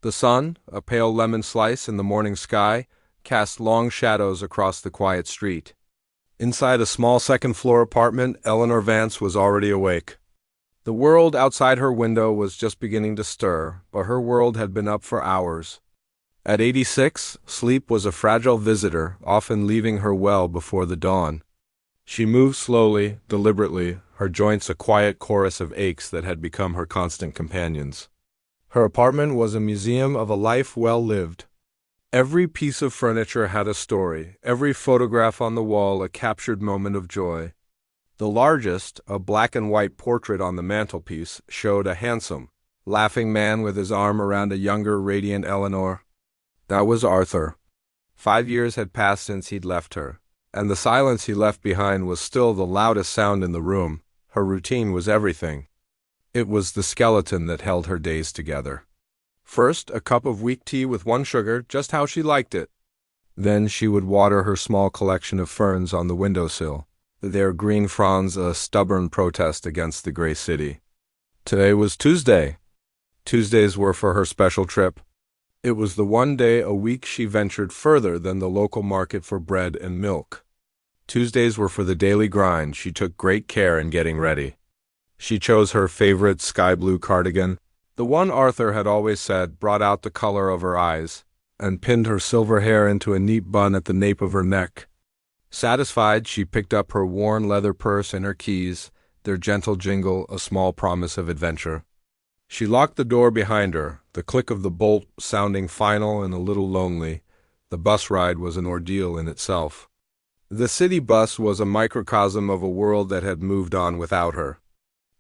The sun, a pale lemon slice in the morning sky, cast long shadows across the quiet street. Inside a small second-floor apartment, Eleanor Vance was already awake. The world outside her window was just beginning to stir, but her world had been up for hours. At 86, sleep was a fragile visitor, often leaving her well before the dawn. She moved slowly, deliberately, her joints a quiet chorus of aches that had become her constant companions. Her apartment was a museum of a life well lived. Every piece of furniture had a story, every photograph on the wall a captured moment of joy. The largest, a black-and-white portrait on the mantelpiece, showed a handsome, laughing man with his arm around a younger, radiant Eleanor. That was Arthur. 5 years had passed since he'd left her, and the silence he left behind was still the loudest sound in the room. Her routine was everything. It was the skeleton that held her days together. First, a cup of weak tea with 1 sugar, just how she liked it. Then she would water her small collection of ferns on the windowsill, their green fronds a stubborn protest against the gray city. Today was Tuesday. Tuesdays were for her special trip. It was the one day a week she ventured further than the local market for bread and milk. Tuesdays were for the daily grind. She took great care in getting ready. She chose her favorite sky blue cardigan, the one Arthur had always said brought out the color of her eyes, and pinned her silver hair into a neat bun at the nape of her neck. Satisfied, she picked up her worn leather purse and her keys, their gentle jingle a small promise of adventure. She locked the door behind her, the click of the bolt sounding final and a little lonely. The bus ride was an ordeal in itself. The city bus was a microcosm of a world that had moved on without her.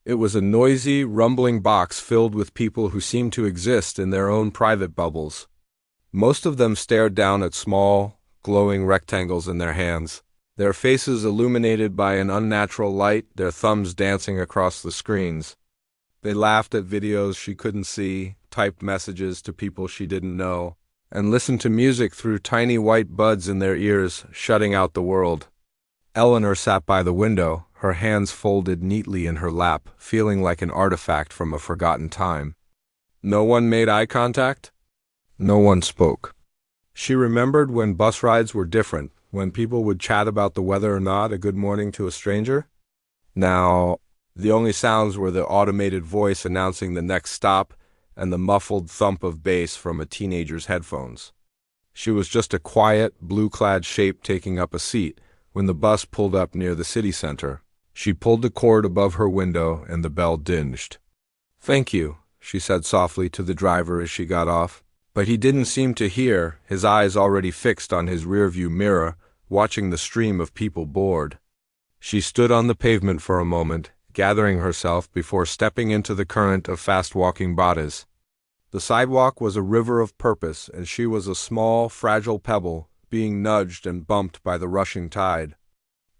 It was a noisy, rumbling box filled with people who seemed to exist in their own private bubbles. Most of them stared down at small, glowing rectangles in their hands, their faces illuminated by an unnatural light, their thumbs dancing across the screens. They laughed at videos she couldn't see, typed messages to people she didn't know, and listened to music through tiny white buds in their ears, shutting out the world. Eleanor sat by the window, her hands folded neatly in her lap, feeling like an artifact from a forgotten time. No one made eye contact. No one spoke. She remembered when bus rides were different, when people would chat about the weather or nod a good morning to a stranger. Now, the only sounds were the automated voice announcing the next stop and the muffled thump of bass from a teenager's headphones. She was just a quiet, blue-clad shape taking up a seat when the bus pulled up near the city center. She pulled the cord above her window and the bell dinged. "Thank you," she said softly to the driver as she got off. But he didn't seem to hear, his eyes already fixed on his rearview mirror, watching the stream of people board. She stood on the pavement for a moment, gathering herself before stepping into the current of fast-walking bodies. The sidewalk was a river of purpose, and she was a small, fragile pebble, being nudged and bumped by the rushing tide.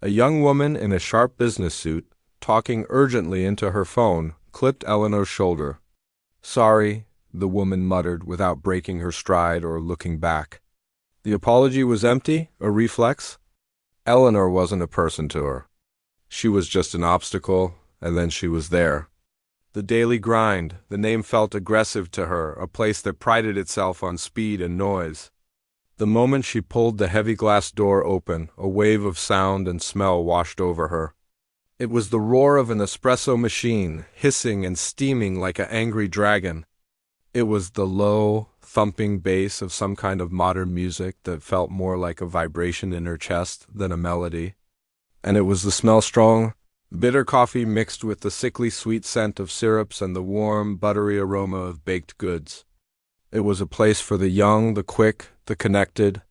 A young woman in a sharp business suit, talking urgently into her phone, clipped Eleanor's shoulder. "Sorry," the woman muttered without breaking her stride or looking back. The apology was empty, a reflex. Eleanor wasn't a person to her. She was just an obstacle, and then she was there. The daily grind, the name felt aggressive to her, a place that prided itself on speed and noise. The moment she pulled the heavy glass door open, a wave of sound and smell washed over her. It was the roar of an espresso machine, hissing and steaming like an angry dragon. It was the low, thumping bass of some kind of modern music that felt more like a vibration in her chest than a melody. And it was the smell-strong, bitter coffee mixed with the sickly sweet scent of syrups and the warm, buttery aroma of baked goods. It was a place for the young, the quick, the connected.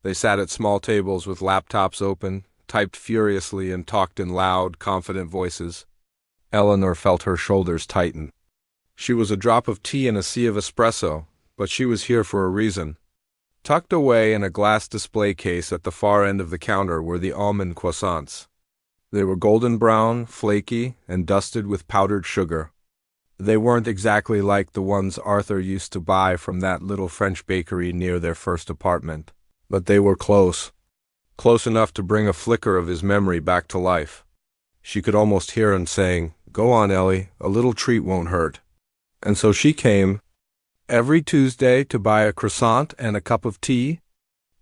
They sat at small tables with laptops open, typed furiously and talked in loud, confident voices. Eleanor felt her shoulders tighten. She was a drop of tea in a sea of espresso, but she was here for a reason. Tucked away in a glass display case at the far end of the counter were the almond croissants. They were golden brown, flaky, and dusted with powdered sugar. They weren't exactly like the ones Arthur used to buy from that little French bakery near their first apartment, but they were close. Close enough to bring a flicker of his memory back to life. She could almost hear him saying, "Go on, Ellie, a little treat won't hurt." And so she came, every Tuesday to buy a croissant and a cup of tea,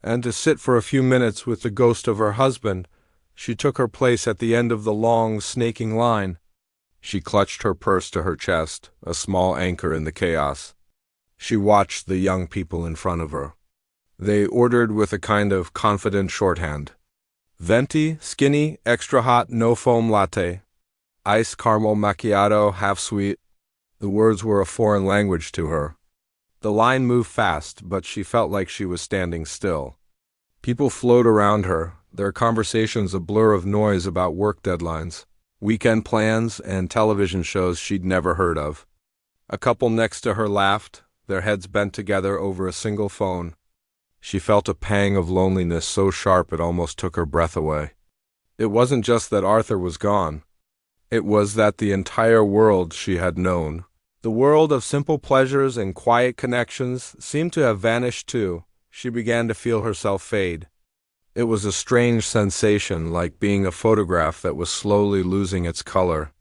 and to sit for a few minutes with the ghost of her husband. She took her place at the end of the long, snaking line. She clutched her purse to her chest, a small anchor in the chaos. She watched the young people in front of her. They ordered with a kind of confident shorthand. Venti, skinny, extra hot, no foam latte. Iced caramel macchiato, half sweet. The words were a foreign language to her. The line moved fast, but she felt like she was standing still. People flowed around her, their conversations a blur of noise about work deadlines, weekend plans, and television shows she'd never heard of. A couple next to her laughed, their heads bent together over a single phone. She felt a pang of loneliness so sharp it almost took her breath away. It wasn't just that Arthur was gone. It was that the entire world she had known, the world of simple pleasures and quiet connections, seemed to have vanished too. She began to feel herself fade. It was a strange sensation, like being a photograph that was slowly losing its color.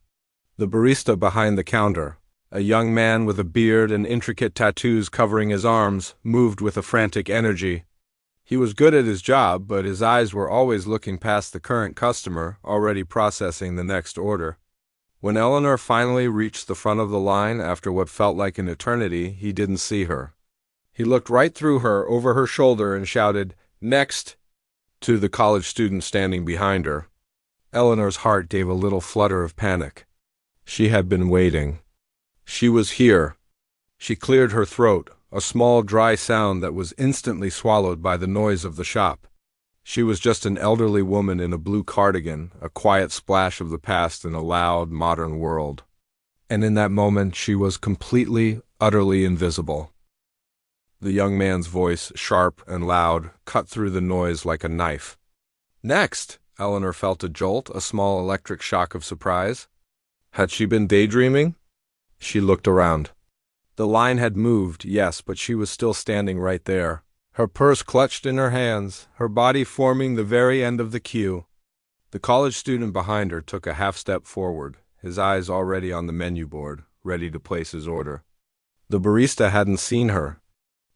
The barista behind the counter, a young man with a beard and intricate tattoos covering his arms, moved with a frantic energy. He was good at his job, but his eyes were always looking past the current customer, already processing the next order. When Eleanor finally reached the front of the line after what felt like an eternity, he didn't see her. He looked right through her, over her shoulder, and shouted, "Next!" to the college student standing behind her. Eleanor's heart gave a little flutter of panic. She had been waiting. She was here. She cleared her throat, a small dry sound that was instantly swallowed by the noise of the shop. She was just an elderly woman in a blue cardigan, a quiet splash of the past in a loud, modern world. And in that moment she was completely, utterly invisible. The young man's voice, sharp and loud, cut through the noise like a knife. "Next!" Eleanor felt a jolt, a small electric shock of surprise. Had she been daydreaming? She looked around. The line had moved, yes, but she was still standing right there, her purse clutched in her hands, her body forming the very end of the queue. The college student behind her took a half-step forward, his eyes already on the menu board, ready to place his order. The barista hadn't seen her.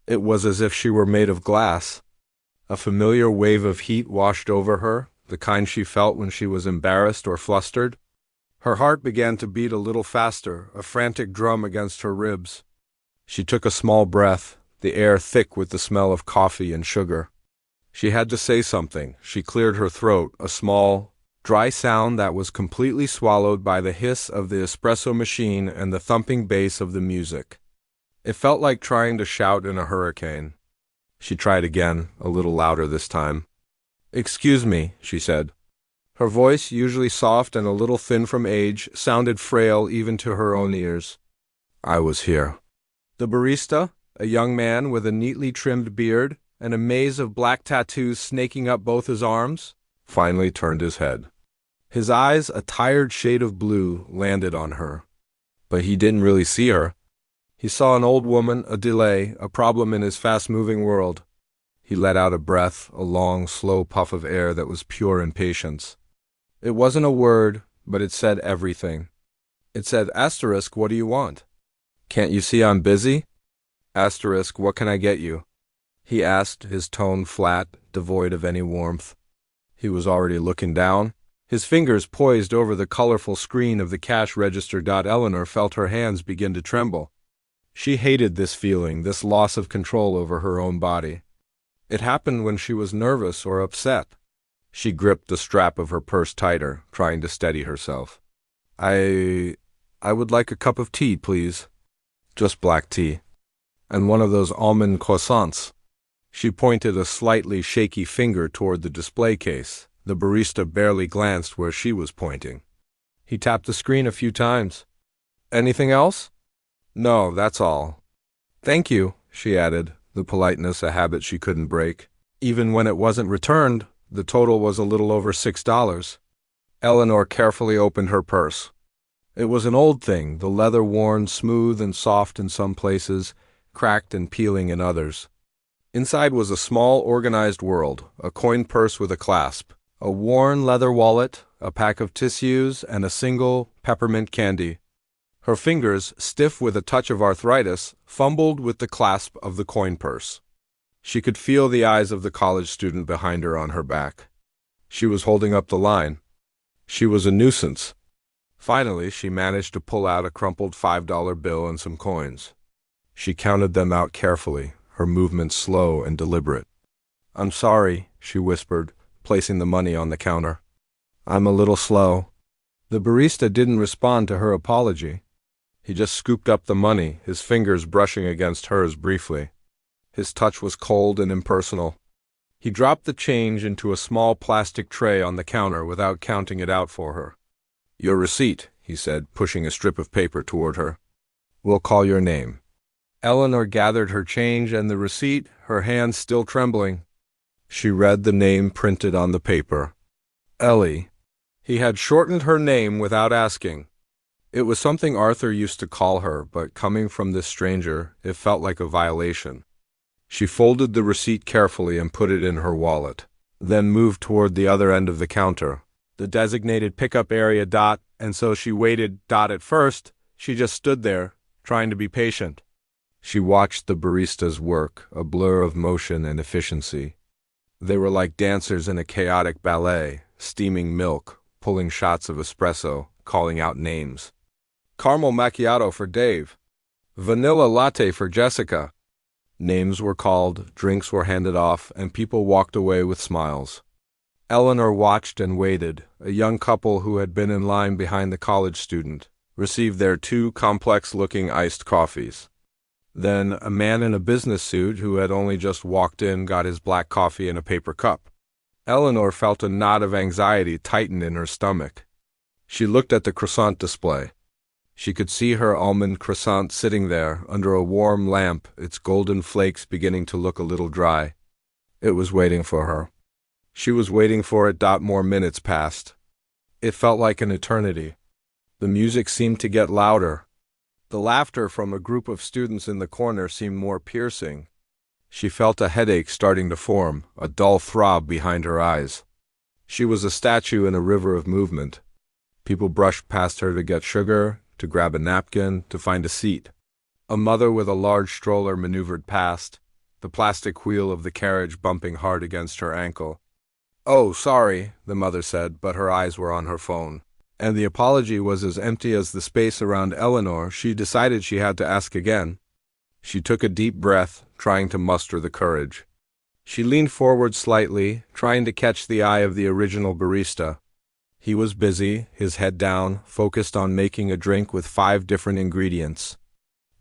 It was as if she were made of glass. A familiar wave of heat washed over her, the kind she felt when she was embarrassed or flustered. Her heart began to beat a little faster, a frantic drum against her ribs. She took a small breath, the air thick with the smell of coffee and sugar. She had to say something. She cleared her throat, a small, dry sound that was completely swallowed by the hiss of the espresso machine and the thumping bass of the music. It felt like trying to shout in a hurricane. She tried again, a little louder this time. "Excuse me," she said. Her voice, usually soft and a little thin from age, sounded frail even to her own ears. "I was here." The barista, a young man with a neatly trimmed beard and a maze of black tattoos snaking up both his arms, finally turned his head. His eyes, a tired shade of blue, landed on her. But he didn't really see her. He saw an old woman, a delay, a problem in his fast-moving world. He let out a breath, a long, slow puff of air that was pure impatience. It wasn't a word, but it said everything. It said, "Asterisk, what do you want?" "Can't you see I'm busy?" "Asterisk, what can I get you?" he asked, his tone flat, devoid of any warmth. He was already looking down, his fingers poised over the colorful screen of the cash register. Eleanor felt her hands begin to tremble. She hated this feeling, this loss of control over her own body. It happened when she was nervous or upset. She gripped the strap of her purse tighter, trying to steady herself. I would like a cup of tea, please." "Just black tea. And one of those almond croissants." She pointed a slightly shaky finger toward the display case. The barista barely glanced where she was pointing. He tapped the screen a few times. "Anything else?" "No, that's all." "Thank you," she added, the politeness a habit she couldn't break. Even when it wasn't returned, the total was a little over $6. Eleanor carefully opened her purse. It was an old thing, the leather worn smooth and soft in some places, cracked and peeling in others. Inside was a small, organized world, a coin purse with a clasp, a worn leather wallet, a pack of tissues, and a single peppermint candy. Her fingers, stiff with a touch of arthritis, fumbled with the clasp of the coin purse. She could feel the eyes of the college student behind her on her back. She was holding up the line. She was a nuisance. Finally, she managed to pull out a crumpled $5 bill and some coins. She counted them out carefully, her movements slow and deliberate. "I'm sorry," she whispered, placing the money on the counter. "I'm a little slow." The barista didn't respond to her apology. He just scooped up the money, his fingers brushing against hers briefly. His touch was cold and impersonal. He dropped the change into a small plastic tray on the counter without counting it out for her. "Your receipt," he said, pushing a strip of paper toward her. "We'll call your name." Eleanor gathered her change and the receipt, her hands still trembling. She read the name printed on the paper. Ellie. He had shortened her name without asking. It was something Arthur used to call her, but coming from this stranger, it felt like a violation. She folded the receipt carefully and put it in her wallet, then moved toward the other end of the counter, the designated pickup area. And so she waited. At first, she just stood there, trying to be patient. She watched the baristas work, a blur of motion and efficiency. They were like dancers in a chaotic ballet, steaming milk, pulling shots of espresso, calling out names. Caramel macchiato for Dave. Vanilla latte for Jessica. Names were called, drinks were handed off, and people walked away with smiles. Eleanor watched and waited. A young couple who had been in line behind the college student received their 2 complex-looking iced coffees. Then a man in a business suit who had only just walked in got his black coffee in a paper cup. Eleanor felt a knot of anxiety tighten in her stomach. She looked at the croissant display. She could see her almond croissant sitting there under a warm lamp, its golden flakes beginning to look a little dry. It was waiting for her. She was waiting for it. More minutes passed. It felt like an eternity. The music seemed to get louder. The laughter from a group of students in the corner seemed more piercing. She felt a headache starting to form, a dull throb behind her eyes. She was a statue in a river of movement. People brushed past her to get sugar, to grab a napkin, to find a seat. A mother with a large stroller maneuvered past, the plastic wheel of the carriage bumping hard against her ankle. "Oh, sorry," the mother said, but her eyes were on her phone. And the apology was as empty as the space around Eleanor. She decided she had to ask again. She took a deep breath, trying to muster the courage. She leaned forward slightly, trying to catch the eye of the original barista. He was busy, his head down, focused on making a drink with 5 different ingredients.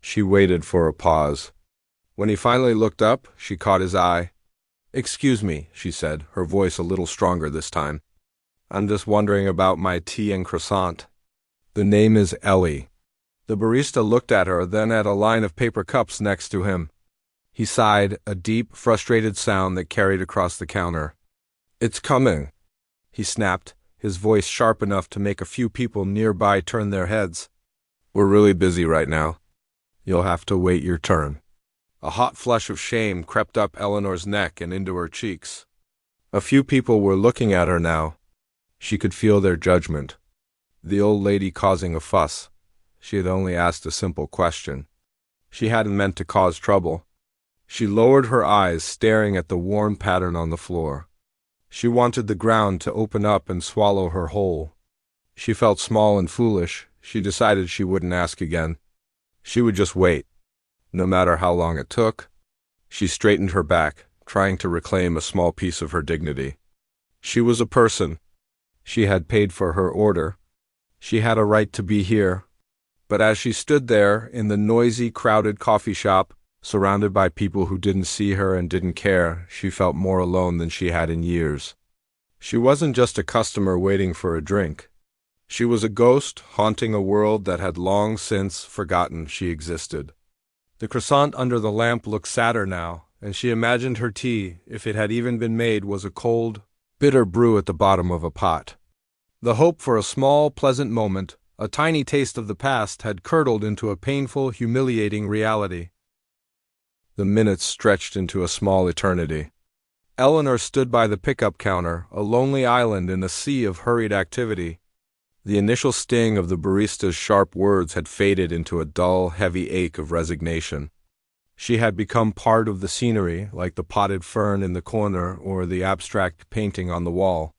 She waited for a pause. When he finally looked up, she caught his eye. "Excuse me," she said, her voice a little stronger this time. "I'm just wondering about my tea and croissant." "The name is Ellie." The barista looked at her, then at a line of paper cups next to him. He sighed, a deep, frustrated sound that carried across the counter. "It's coming," he snapped, his voice sharp enough to make a few people nearby turn their heads. "We're really busy right now. You'll have to wait your turn." A hot flush of shame crept up Eleanor's neck and into her cheeks. A few people were looking at her now. She could feel their judgment. The old lady causing a fuss. She had only asked a simple question. She hadn't meant to cause trouble. She lowered her eyes, staring at the warm pattern on the floor. She wanted the ground to open up and swallow her whole. She felt small and foolish. She decided she wouldn't ask again. She would just wait, no matter how long it took. She straightened her back, trying to reclaim a small piece of her dignity. She was a person. She had paid for her order. She had a right to be here. But as she stood there in the noisy, crowded coffee shop, surrounded by people who didn't see her and didn't care, she felt more alone than she had in years. She wasn't just a customer waiting for a drink. She was a ghost haunting a world that had long since forgotten she existed. The croissant under the lamp looked sadder now, and she imagined her tea, if it had even been made, was a cold, bitter brew at the bottom of a pot. The hope for a small, pleasant moment, a tiny taste of the past, had curdled into a painful, humiliating reality. The minutes stretched into a small eternity. Eleanor stood by the pickup counter, a lonely island in a sea of hurried activity. The initial sting of the barista's sharp words had faded into a dull, heavy ache of resignation. She had become part of the scenery, like the potted fern in the corner or the abstract painting on the wall.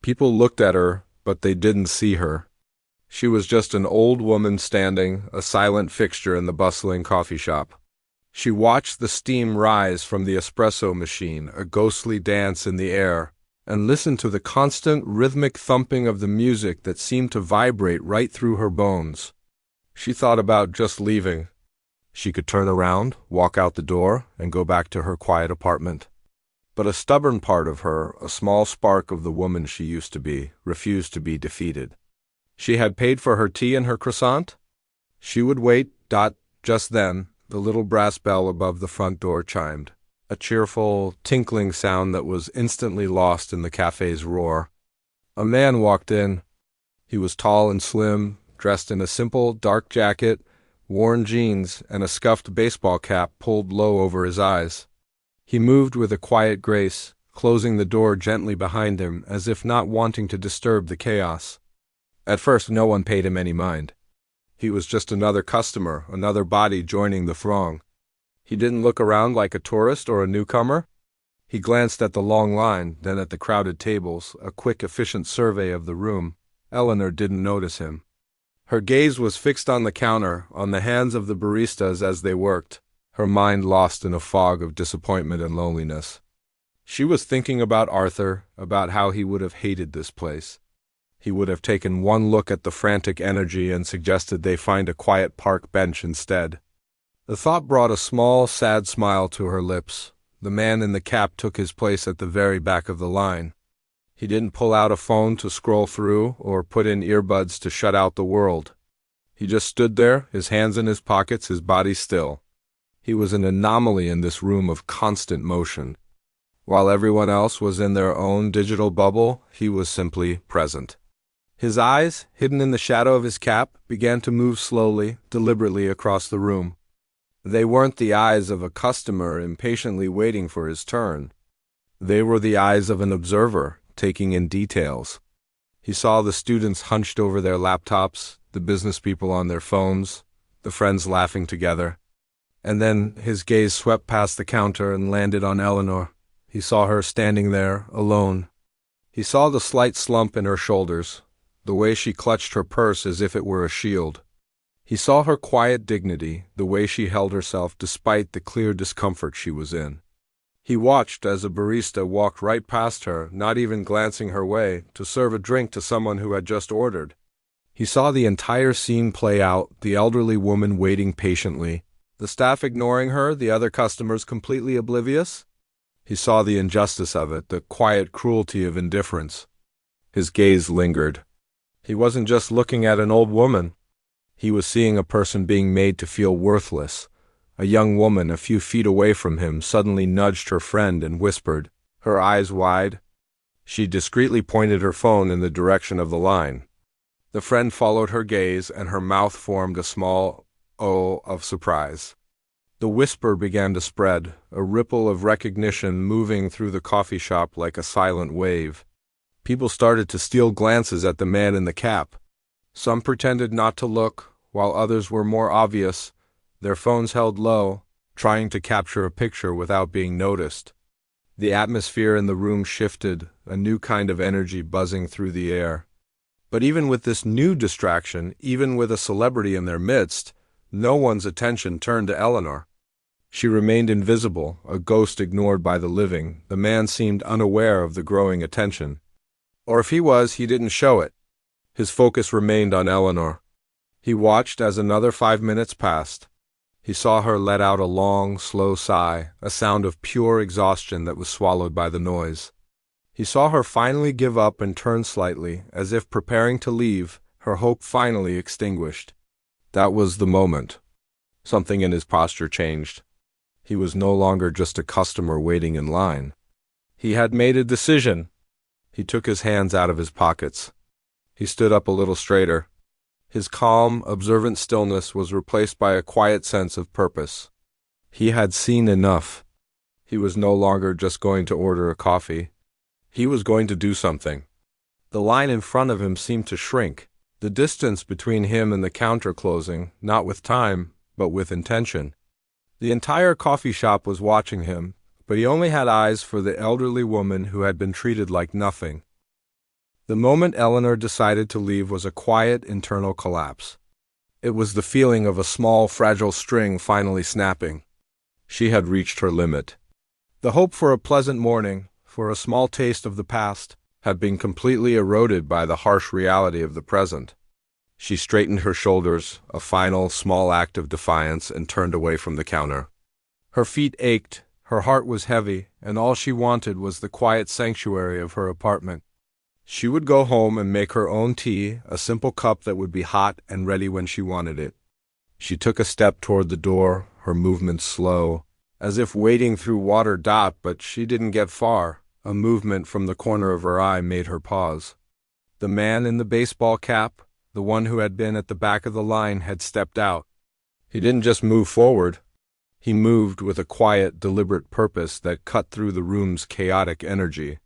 People looked at her, but they didn't see her. She was just an old woman standing, a silent fixture in the bustling coffee shop. She watched the steam rise from the espresso machine, a ghostly dance in the air, and listened to the constant, rhythmic thumping of the music that seemed to vibrate right through her bones. She thought about just leaving. She could turn around, walk out the door, and go back to her quiet apartment. But a stubborn part of her, a small spark of the woman she used to be, refused to be defeated. She had paid for her tea and her croissant? She would wait. Just then, the little brass bell above the front door chimed, a cheerful, tinkling sound that was instantly lost in the cafe's roar. A man walked in. He was tall and slim, dressed in a simple, dark jacket, worn jeans, and a scuffed baseball cap pulled low over his eyes. He moved with a quiet grace, closing the door gently behind him as if not wanting to disturb the chaos. At first, no one paid him any mind. He was just another customer, another body joining the throng. He didn't look around like a tourist or a newcomer. He glanced at the long line, then at the crowded tables, a quick, efficient survey of the room. Eleanor didn't notice him. Her gaze was fixed on the counter, on the hands of the baristas as they worked, her mind lost in a fog of disappointment and loneliness. She was thinking about Arthur, about how he would have hated this place. He would have taken one look at the frantic energy and suggested they find a quiet park bench instead. The thought brought a small, sad smile to her lips. The man in the cap took his place at the very back of the line. He didn't pull out a phone to scroll through or put in earbuds to shut out the world. He just stood there, his hands in his pockets, his body still. He was an anomaly in this room of constant motion. While everyone else was in their own digital bubble, he was simply present. His eyes, hidden in the shadow of his cap, began to move slowly, deliberately across the room. They weren't the eyes of a customer impatiently waiting for his turn. They were the eyes of an observer, taking in details. He saw the students hunched over their laptops, the business people on their phones, the friends laughing together. And then his gaze swept past the counter and landed on Eleanor. He saw her standing there, alone. He saw the slight slump in her shoulders, the way she clutched her purse as if it were a shield. He saw her quiet dignity, the way she held herself despite the clear discomfort she was in. He watched as a barista walked right past her, not even glancing her way, to serve a drink to someone who had just ordered. He saw the entire scene play out, the elderly woman waiting patiently, the staff ignoring her, the other customers completely oblivious. He saw the injustice of it, the quiet cruelty of indifference. His gaze lingered. He wasn't just looking at an old woman. He was seeing a person being made to feel worthless. A young woman a few feet away from him suddenly nudged her friend and whispered, her eyes wide. She discreetly pointed her phone in the direction of the line. The friend followed her gaze, and her mouth formed a small O of surprise. The whisper began to spread, a ripple of recognition moving through the coffee shop like a silent wave. People started to steal glances at the man in the cap. Some pretended not to look, while others were more obvious, their phones held low, trying to capture a picture without being noticed. The atmosphere in the room shifted, a new kind of energy buzzing through the air. But even with this new distraction, even with a celebrity in their midst, no one's attention turned to Eleanor. She remained invisible, a ghost ignored by the living. The man seemed unaware of the growing attention. Or if he was, he didn't show it. His focus remained on Eleanor. He watched as another 5 minutes passed. He saw her let out a long, slow sigh, a sound of pure exhaustion that was swallowed by the noise. He saw her finally give up and turn slightly, as if preparing to leave, her hope finally extinguished. That was the moment. Something in his posture changed. He was no longer just a customer waiting in line. He had made a decision. He took his hands out of his pockets. He stood up a little straighter. His calm, observant stillness was replaced by a quiet sense of purpose. He had seen enough. He was no longer just going to order a coffee. He was going to do something. The line in front of him seemed to shrink. The distance between him and the counter closing, not with time, but with intention. The entire coffee shop was watching him, but he only had eyes for the elderly woman who had been treated like nothing. The moment Eleanor decided to leave was a quiet internal collapse. It was the feeling of a small, fragile string finally snapping. She had reached her limit. The hope for a pleasant morning, for a small taste of the past, had been completely eroded by the harsh reality of the present. She straightened her shoulders, a final, small act of defiance, and turned away from the counter. Her feet ached, her heart was heavy, and all she wanted was the quiet sanctuary of her apartment. She would go home and make her own tea, a simple cup that would be hot and ready when she wanted it. She took a step toward the door, her movements slow, as if wading through water, but she didn't get far. A movement from the corner of her eye made her pause. The man in the baseball cap, the one who had been at the back of the line, had stepped out. He didn't just move forward. He moved with a quiet, deliberate purpose that cut through the room's chaotic energy.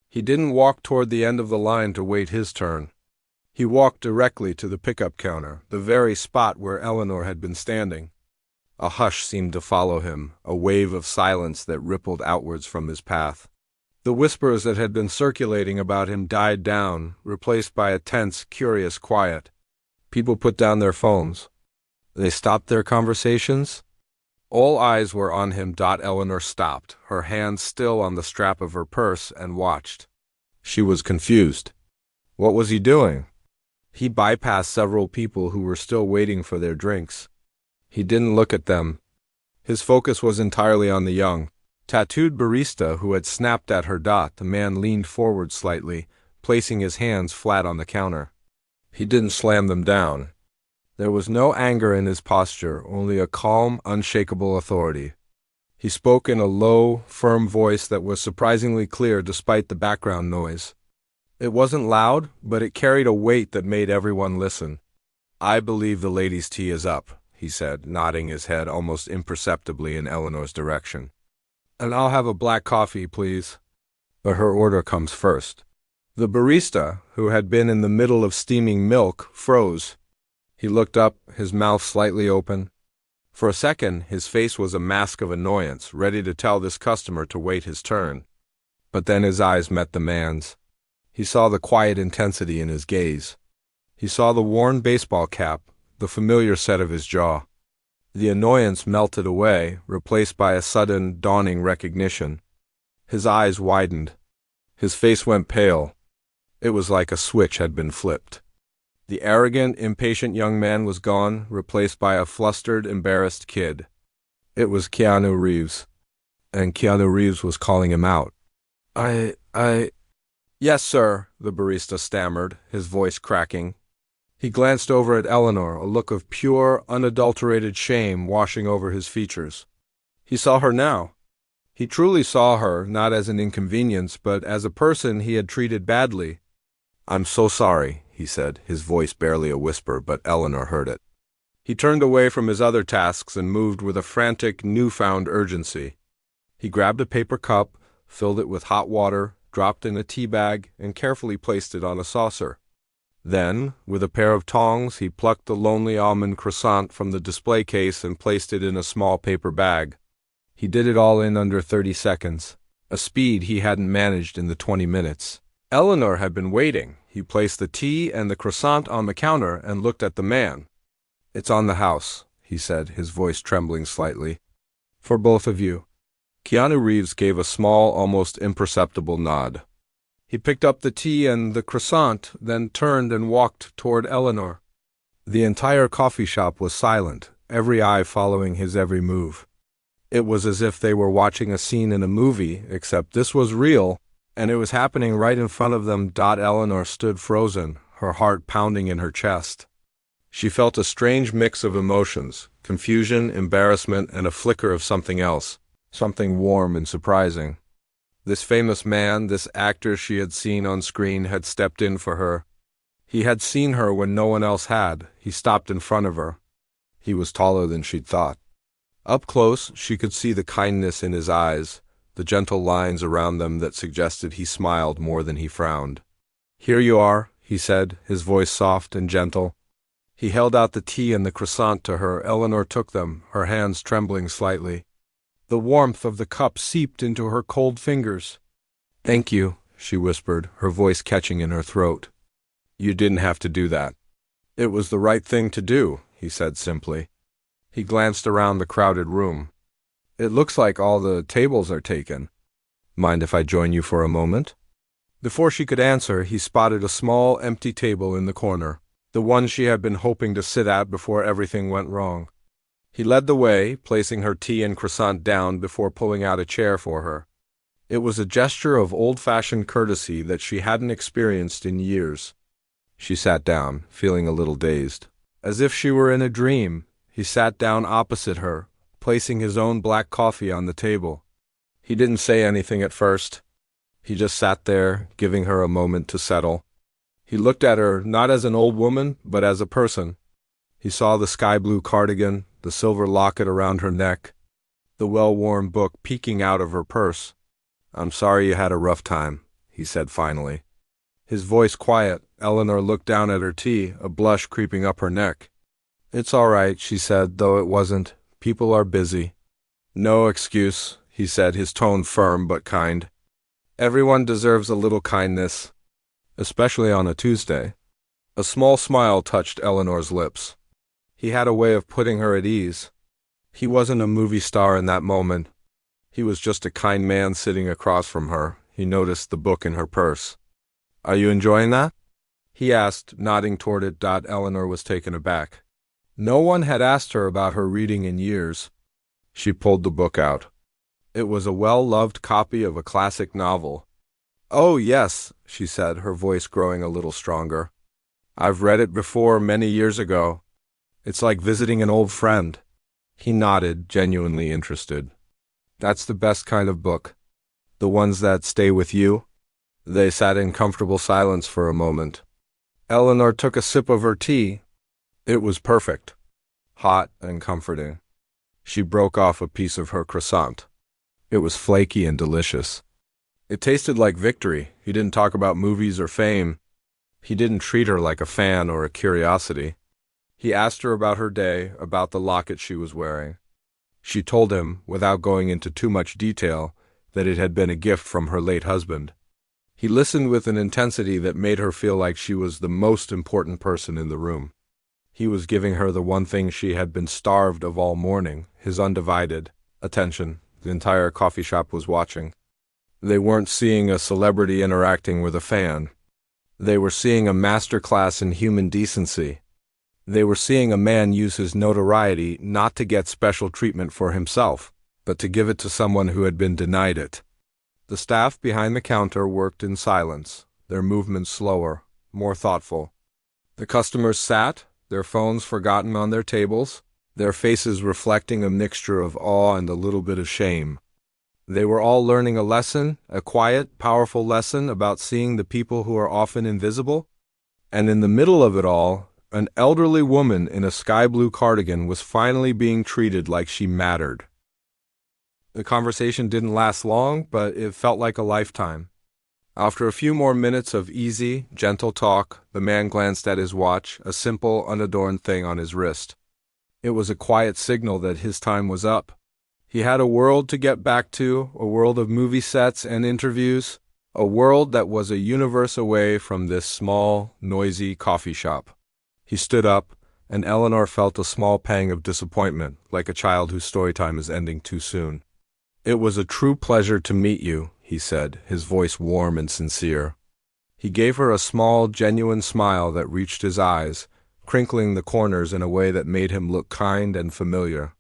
He didn't walk toward the end of the line to wait his turn. He walked directly to the pickup counter, the very spot where Eleanor had been standing. A hush seemed to follow him, a wave of silence that rippled outwards from his path. The whispers that had been circulating about him died down, replaced by a tense, curious quiet. People put down their phones. They stopped their conversations. All eyes were on him. Eleanor stopped, her hand still on the strap of her purse, and watched. She was confused. What was he doing? He bypassed several people who were still waiting for their drinks. He didn't look at them. His focus was entirely on the young, tattooed barista who had snapped at her. The man leaned forward slightly, placing his hands flat on the counter. He didn't slam them down. There was no anger in his posture, only a calm, unshakable authority. He spoke in a low, firm voice that was surprisingly clear despite the background noise. It wasn't loud, but it carried a weight that made everyone listen. "I believe the ladies' tea is up," he said, nodding his head almost imperceptibly in Eleanor's direction. "And I'll have a black coffee, please. But her order comes first." The barista, who had been in the middle of steaming milk, froze. He looked up, his mouth slightly open. For a second, his face was a mask of annoyance, ready to tell this customer to wait his turn. But then his eyes met the man's. He saw the quiet intensity in his gaze. He saw the worn baseball cap, the familiar set of his jaw. The annoyance melted away, replaced by a sudden, dawning recognition. His eyes widened. His face went pale. It was like a switch had been flipped. The arrogant, impatient young man was gone, replaced by a flustered, embarrassed kid. It was Keanu Reeves. And Keanu Reeves was calling him out. Yes, sir," the barista stammered, his voice cracking. He glanced over at Eleanor, a look of pure, unadulterated shame washing over his features. He saw her now. He truly saw her, not as an inconvenience, but as a person he had treated badly. "I'm so sorry," he said, his voice barely a whisper, but Eleanor heard it. He turned away from his other tasks and moved with a frantic, newfound urgency. He grabbed a paper cup, filled it with hot water, dropped in a tea bag, and carefully placed it on a saucer. Then, with a pair of tongs, he plucked the lonely almond croissant from the display case and placed it in a small paper bag. He did it all in under 30 seconds, a speed he hadn't managed in the 20 minutes. Eleanor had been waiting. He placed the tea and the croissant on the counter and looked at the man. "It's on the house," he said, his voice trembling slightly. "For both of you." Keanu Reeves gave a small, almost imperceptible nod. He picked up the tea and the croissant, then turned and walked toward Eleanor. The entire coffee shop was silent, every eye following his every move. It was as if they were watching a scene in a movie, except this was real, and it was happening right in front of them. Eleanor stood frozen, her heart pounding in her chest. She felt a strange mix of emotions, confusion, embarrassment, and a flicker of something else, something warm and surprising. This famous man, this actor she had seen on screen, had stepped in for her. He had seen her when no one else had. He stopped in front of her. He was taller than she'd thought. Up close, she could see the kindness in his eyes, the gentle lines around them that suggested he smiled more than he frowned. "Here you are," he said, his voice soft and gentle. He held out the tea and the croissant to her. Eleanor took them, her hands trembling slightly. The warmth of the cup seeped into her cold fingers. "Thank you," she whispered, her voice catching in her throat. "You didn't have to do that." "It was the right thing to do," he said simply. He glanced around the crowded room. "It looks like all the tables are taken. Mind if I join you for a moment?" Before she could answer, he spotted a small, empty table in the corner, the one she had been hoping to sit at before everything went wrong. He led the way, placing her tea and croissant down before pulling out a chair for her. It was a gesture of old-fashioned courtesy that she hadn't experienced in years. She sat down, feeling a little dazed. As if she were in a dream, he sat down opposite her, placing his own black coffee on the table. He didn't say anything at first. He just sat there, giving her a moment to settle. He looked at her not as an old woman, but as a person. He saw the sky-blue cardigan, the silver locket around her neck, the well-worn book peeking out of her purse. "I'm sorry you had a rough time," he said finally. His voice quiet, Eleanor looked down at her tea, a blush creeping up her neck. "It's all right," she said, though it wasn't. "People are busy." "No excuse," he said, his tone firm but kind. "Everyone deserves a little kindness, especially on a Tuesday." A small smile touched Eleanor's lips. He had a way of putting her at ease. He wasn't a movie star in that moment. He was just a kind man sitting across from her. He noticed the book in her purse. "Are you enjoying that?" he asked, nodding toward it. Eleanor was taken aback. No one had asked her about her reading in years. She pulled the book out. It was a well-loved copy of a classic novel. "Oh, yes," she said, her voice growing a little stronger. "I've read it before, many years ago. It's like visiting an old friend." He nodded, genuinely interested. "That's the best kind of book. The ones that stay with you." They sat in comfortable silence for a moment. Eleanor took a sip of her tea. It was perfect, hot and comforting. She broke off a piece of her croissant. It was flaky and delicious. It tasted like victory. He didn't talk about movies or fame. He didn't treat her like a fan or a curiosity. He asked her about her day, about the locket she was wearing. She told him, without going into too much detail, that it had been a gift from her late husband. He listened with an intensity that made her feel like she was the most important person in the room. He was giving her the one thing she had been starved of all morning, his undivided attention. The entire coffee shop was watching. They weren't seeing a celebrity interacting with a fan. They were seeing a masterclass in human decency. They were seeing a man use his notoriety not to get special treatment for himself, but to give it to someone who had been denied it. The staff behind the counter worked in silence, their movements slower, more thoughtful. The customers sat, their phones forgotten on their tables, their faces reflecting a mixture of awe and a little bit of shame. They were all learning a lesson, a quiet, powerful lesson about seeing the people who are often invisible. And in the middle of it all, an elderly woman in a sky-blue cardigan was finally being treated like she mattered. The conversation didn't last long, but it felt like a lifetime. After a few more minutes of easy, gentle talk, the man glanced at his watch, a simple, unadorned thing on his wrist. It was a quiet signal that his time was up. He had a world to get back to, a world of movie sets and interviews, a world that was a universe away from this small, noisy coffee shop. He stood up, and Eleanor felt a small pang of disappointment, like a child whose story time is ending too soon. "It was a true pleasure to meet you," he said, his voice warm and sincere. He gave her a small, genuine smile that reached his eyes, crinkling the corners in a way that made him look kind and familiar.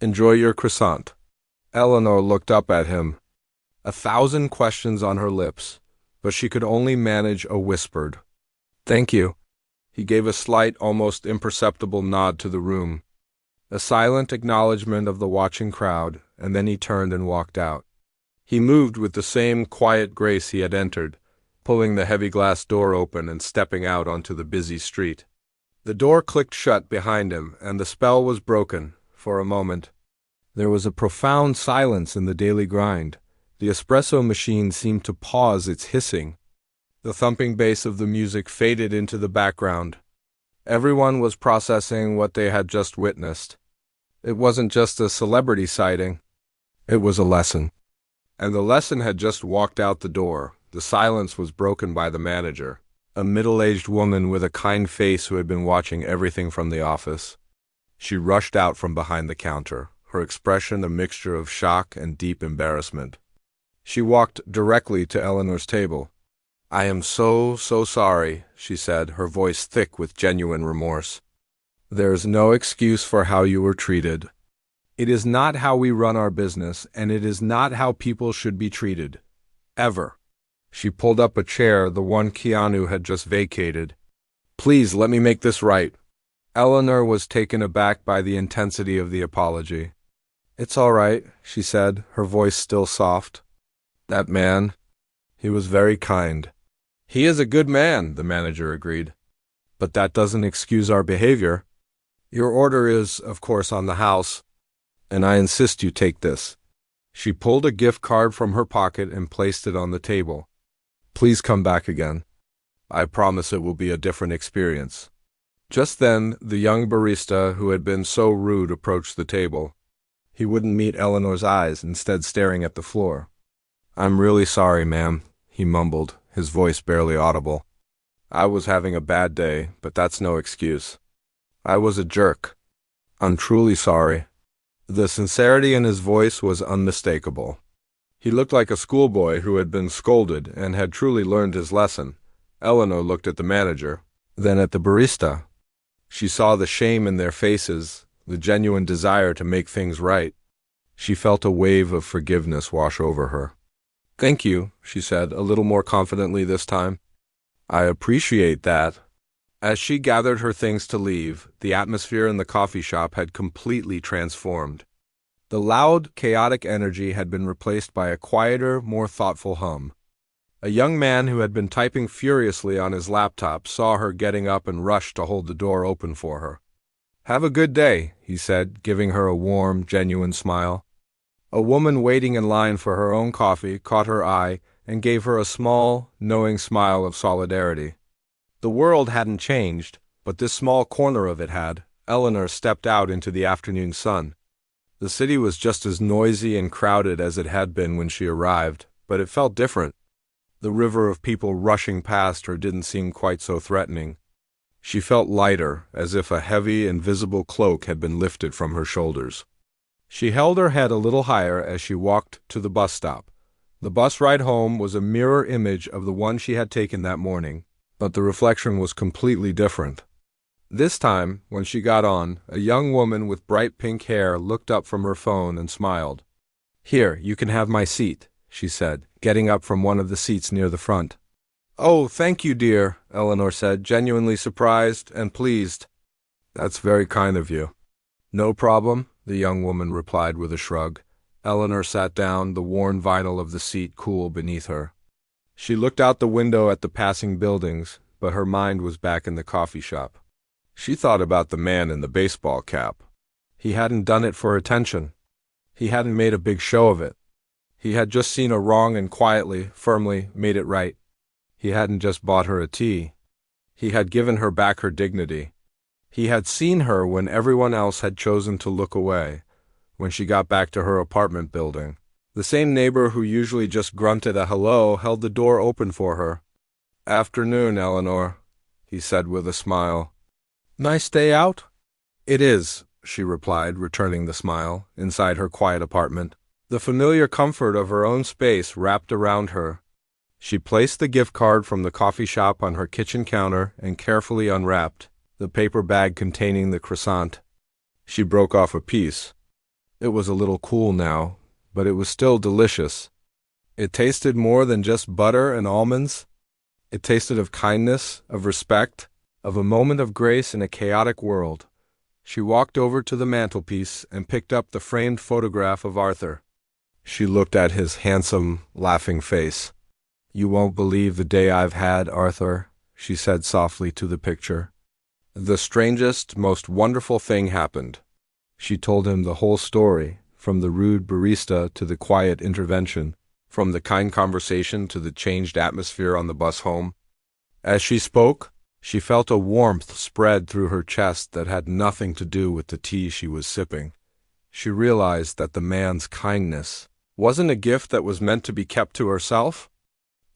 "Enjoy your croissant." Eleanor looked up at him, 1,000 questions on her lips, but she could only manage a whispered, "Thank you." He gave a slight, almost imperceptible nod to the room, a silent acknowledgement of the watching crowd, and then he turned and walked out. He moved with the same quiet grace he had entered, pulling the heavy glass door open and stepping out onto the busy street. The door clicked shut behind him, and the spell was broken. For a moment, there was a profound silence in the daily grind. The espresso machine seemed to pause its hissing. The thumping bass of the music faded into the background. Everyone was processing what they had just witnessed. It wasn't just a celebrity sighting. It was a lesson. And the lesson had just walked out the door. The silence was broken by the manager, a middle-aged woman with a kind face who had been watching everything from the office. She rushed out from behind the counter, her expression a mixture of shock and deep embarrassment. She walked directly to Eleanor's table. "I am so sorry," she said, her voice thick with genuine remorse. "There is no excuse for how you were treated. It is not how we run our business, and it is not how people should be treated. Ever." She pulled up a chair, the one Keanu had just vacated. "Please, let me make this right." Eleanor was taken aback by the intensity of the apology. "It's all right," she said, her voice still soft. "That man, he was very kind." "He is a good man," the manager agreed. "But that doesn't excuse our behavior. Your order is, of course, on the house, and I insist you take this." She pulled a gift card from her pocket and placed it on the table. "Please come back again. I promise it will be a different experience." Just then, the young barista who had been so rude approached the table. He wouldn't meet Eleanor's eyes, instead staring at the floor. "I'm really sorry, ma'am," he mumbled, his voice barely audible. "I was having a bad day, but that's no excuse. I was a jerk. I'm truly sorry." The sincerity in his voice was unmistakable. He looked like a schoolboy who had been scolded and had truly learned his lesson. Eleanor looked at the manager, then at the barista. She saw the shame in their faces, the genuine desire to make things right. She felt a wave of forgiveness wash over her. "Thank you," she said, a little more confidently this time. "I appreciate that." As she gathered her things to leave, the atmosphere in the coffee shop had completely transformed. The loud, chaotic energy had been replaced by a quieter, more thoughtful hum. A young man who had been typing furiously on his laptop saw her getting up and rushed to hold the door open for her. "Have a good day," he said, giving her a warm, genuine smile. A woman waiting in line for her own coffee caught her eye and gave her a small, knowing smile of solidarity. The world hadn't changed, but this small corner of it had. Eleanor stepped out into the afternoon sun. The city was just as noisy and crowded as it had been when she arrived, but it felt different. The river of people rushing past her didn't seem quite so threatening. She felt lighter, as if a heavy, invisible cloak had been lifted from her shoulders. She held her head a little higher as she walked to the bus stop. The bus ride home was a mirror image of the one she had taken that morning, but the reflection was completely different. This time, when she got on, a young woman with bright pink hair looked up from her phone and smiled. "Here, you can have my seat," she said, getting up from one of the seats near the front. "Oh, thank you, dear," Eleanor said, genuinely surprised and pleased. "That's very kind of you." "No problem," the young woman replied with a shrug. Eleanor sat down, the worn vinyl of the seat cool beneath her. She looked out the window at the passing buildings, but her mind was back in the coffee shop. She thought about the man in the baseball cap. He hadn't done it for attention. He hadn't made a big show of it. He had just seen a wrong and quietly, firmly, made it right. He hadn't just bought her a tea. He had given her back her dignity. He had seen her when everyone else had chosen to look away, when she got back to her apartment building. The same neighbor who usually just grunted a hello held the door open for her. "Afternoon, Eleanor," he said with a smile. "Nice day out?" "It is," she replied, returning the smile, inside her quiet apartment. The familiar comfort of her own space wrapped around her. She placed the gift card from the coffee shop on her kitchen counter and carefully unwrapped the paper bag containing the croissant. She broke off a piece. It was a little cool now, but it was still delicious. It tasted more than just butter and almonds. It tasted of kindness, of respect, of a moment of grace in a chaotic world. She walked over to the mantelpiece and picked up the framed photograph of Arthur. She looked at his handsome, laughing face. "You won't believe the day I've had, Arthur," she said softly to the picture. The strangest, most wonderful thing happened. She told him the whole story, from the rude barista to the quiet intervention, from the kind conversation to the changed atmosphere on the bus home. As she spoke, she felt a warmth spread through her chest that had nothing to do with the tea she was sipping. She realized that the man's kindness wasn't a gift that was meant to be kept to herself.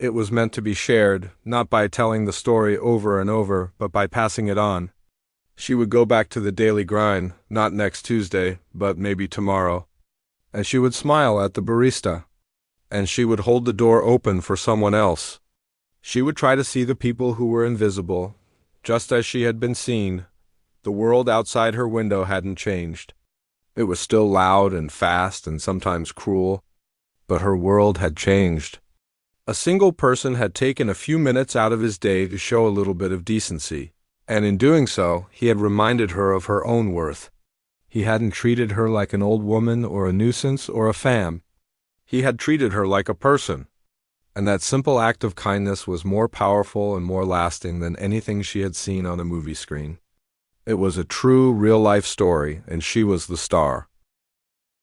It was meant to be shared, not by telling the story over and over, but by passing it on. She would go back to the daily grind, not next Tuesday, but maybe tomorrow. And she would smile at the barista. And she would hold the door open for someone else. She would try to see the people who were invisible, just as she had been seen. The world outside her window hadn't changed. It was still loud and fast and sometimes cruel, but her world had changed. A single person had taken a few minutes out of his day to show a little bit of decency, and in doing so, he had reminded her of her own worth. He hadn't treated her like an old woman or a nuisance or a fam. He had treated her like a person, and that simple act of kindness was more powerful and more lasting than anything she had seen on a movie screen. It was a true, real-life story, and she was the star.